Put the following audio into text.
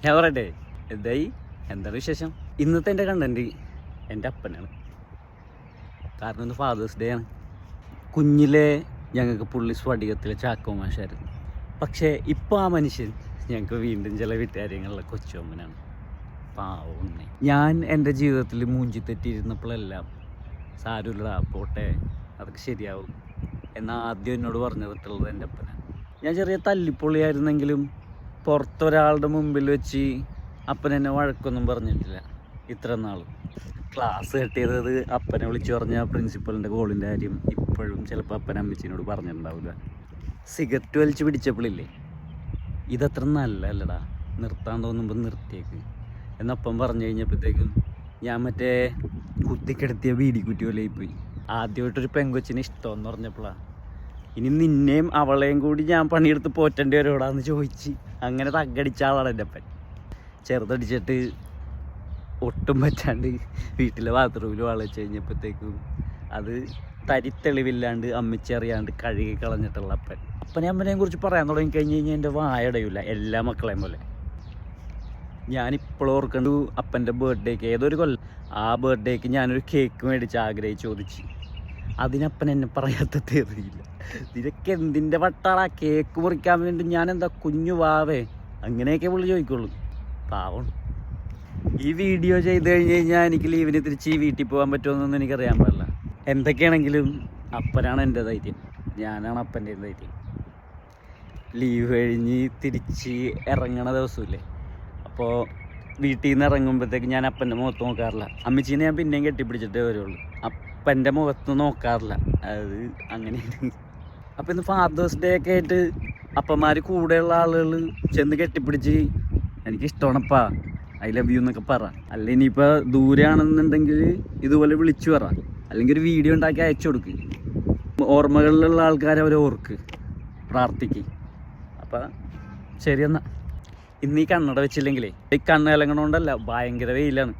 ഞാൻ പറയട്ടെ, എന്തായി, എന്താണ് വിശേഷം? ഇന്നത്തെ എൻ്റെ കണ്ടന്റ് എൻ്റെ അപ്പനാണ്. കാരണം ഇന്ന് ഫാദേഴ്സ് ഡേ ആണ്. കുഞ്ഞിലെ ഞങ്ങൾക്ക് പുള്ളി സ്ഫടികത്തിലെ ചാക്കോ മാഷായിരുന്നു. പക്ഷേ ഇപ്പോൾ ആ മനുഷ്യൻ ഞങ്ങൾക്ക് വീണ്ടും ചില വീട്ടുകാര്യങ്ങളിലെ കൊച്ചുമ്മനാണ്. പാവണ്ണെ. ഞാൻ എൻ്റെ ജീവിതത്തിൽ മൂഞ്ചി തെറ്റിയിരുന്നപ്പോഴെല്ലാം സാരമില്ലടാ പോട്ടെ, അതൊക്കെ ശരിയാവും എന്നാൽ ആദ്യം എന്നോട് പറഞ്ഞിട്ടുള്ളത് എൻ്റെ അപ്പനാണ്. ഞാൻ ചെറിയ തല്ലിപ്പൊളിയായിരുന്നെങ്കിലും പുറത്തൊരാളുടെ മുമ്പിൽ വെച്ച് അപ്പൻ എന്നെ വഴക്കൊന്നും പറഞ്ഞിട്ടില്ല ഇത്ര നാളും. ക്ലാസ് കെട്ടിയത് അപ്പനെ വിളിച്ചു പറഞ്ഞ പ്രിൻസിപ്പലിൻ്റെ കോളിൻ്റെ കാര്യം ഇപ്പോഴും ചിലപ്പോൾ അപ്പൻ അമ്മച്ചിനോട് പറഞ്ഞിട്ടുണ്ടാവില്ല. സിഗരറ്റ് വലിച്ച് പിടിച്ചപ്പോഴില്ലേ, ഇതത്ര നല്ലല്ലടാ, നിർത്താൻ തോന്നുമ്പോൾ നിർത്തിയേക്ക് എന്നപ്പം പറഞ്ഞു കഴിഞ്ഞപ്പോഴത്തേക്കും ഞാൻ മറ്റേ കുത്തിക്കെടുത്തിയ ബീഡിക്കുറ്റി പോലെ പോയി. ആദ്യമായിട്ടൊരു പെങ്കൊച്ചിന് ഇഷ്ടമെന്ന് പറഞ്ഞപ്പോഴാണ് ഇനി നിന്നെയും അവളെയും കൂടി ഞാൻ പണിയെടുത്ത് പോറ്റേണ്ടി വരുവിടാന്ന് ചോദിച്ച് അങ്ങനെ തగ్గടിച്ച ആളാണ് എൻ്റെ അപ്പൻ. ചെറുതടിച്ചിട്ട് ഒട്ടും പറ്റാണ്ട് വീട്ടിലെ ബാത്റൂമിൽ വളച്ച് കഴിഞ്ഞപ്പോഴത്തേക്കും അത് തരിത്തെളിവില്ലാണ്ട് അമ്മച്ചി അറിയാണ്ട് കഴുകി കളഞ്ഞിട്ടുള്ള അപ്പൻ. അപ്പനെ അമ്മനെയും കുറിച്ച് പറയാൻ തുടങ്ങി കഴിഞ്ഞ് കഴിഞ്ഞാൽ എൻ്റെ വായടയില്ല, എല്ലാ മക്കളെയും പോലെ. ഞാനിപ്പോഴും ഓർക്കണ്ടു അപ്പൻ്റെ ബർത്ത്ഡേക്ക്, ഏതൊരു കൊല്ലം ആ ബർത്ത്ഡേക്ക് ഞാനൊരു കേക്ക് മേടിച്ച് ആഗ്രഹിച്ച് ചോദിച്ച്. അതിനപ്പൻ എന്നെ പറയാത്ത തെറിയില്ല, നിനക്ക് എന്തിൻ്റെ വട്ടാളാ കേക്ക് മുറിക്കാൻ വേണ്ടി, ഞാൻ എന്താ കുഞ്ഞു വാവേ, അങ്ങനെയൊക്കെ പുള്ളി ചോദിക്കുള്ളൂ. പാവം. ഈ വീഡിയോ ചെയ്ത് കഴിഞ്ഞ് കഴിഞ്ഞാൽ എനിക്ക് ലീവിന് തിരിച്ച് വീട്ടിൽ പോകാൻ പറ്റുമെന്നൊന്നും എനിക്കറിയാൻ പാടില്ല. എന്തൊക്കെയാണെങ്കിലും അപ്പനാണ് എൻ്റെ ധൈര്യം, ഞാനാണ് അപ്പൻ്റെ ധൈര്യം. ലീവ് കഴിഞ്ഞ് തിരിച്ച് ഇറങ്ങണ ദിവസമില്ലേ, അപ്പോൾ വീട്ടിൽ നിന്ന് ഇറങ്ങുമ്പോഴത്തേക്ക് ഞാൻ അപ്പൻ്റെ മുഖത്ത് നോക്കാറില്ല. അമ്മച്ചീനെ ഞാൻ പിന്നെയും കെട്ടിപ്പിടിച്ചിട്ടേ വരുള്ളൂ, അപ്പൻ്റെ മുഖത്ത് നോക്കാറില്ല. അത് അങ്ങനെയാണ്. അപ്പോൾ ഇന്ന് ഫാദേഴ്സ് ഡേ ഒക്കെ ആയിട്ട് അപ്പന്മാർ കൂടെയുള്ള ആളുകൾ ചെന്ന് കെട്ടിപ്പിടിച്ച് എനിക്കിഷ്ടമാണപ്പാ, ഐ ലവ് യു എന്നൊക്കെ പറ. അല്ല ഇനിയിപ്പോൾ ദൂരെയാണെന്നുണ്ടെങ്കിൽ ഇതുപോലെ വിളിച്ചു പറ, അല്ലെങ്കിൽ ഒരു വീഡിയോ ഉണ്ടാക്കി അയച്ചു കൊടുക്ക്. ഓർമ്മകളിലുള്ള ആൾക്കാരെ അവർ ഓർക്ക്, പ്രാർത്ഥിക്ക്. അപ്പം ശരി എന്നാൽ. ഇന്ന് ഈ കണ്ണട വെച്ചില്ലെങ്കിലേ, ഈ കണ്ണ് കലങ്ങണോണ്ടല്ല, ഭയങ്കര വെയിലാണ്.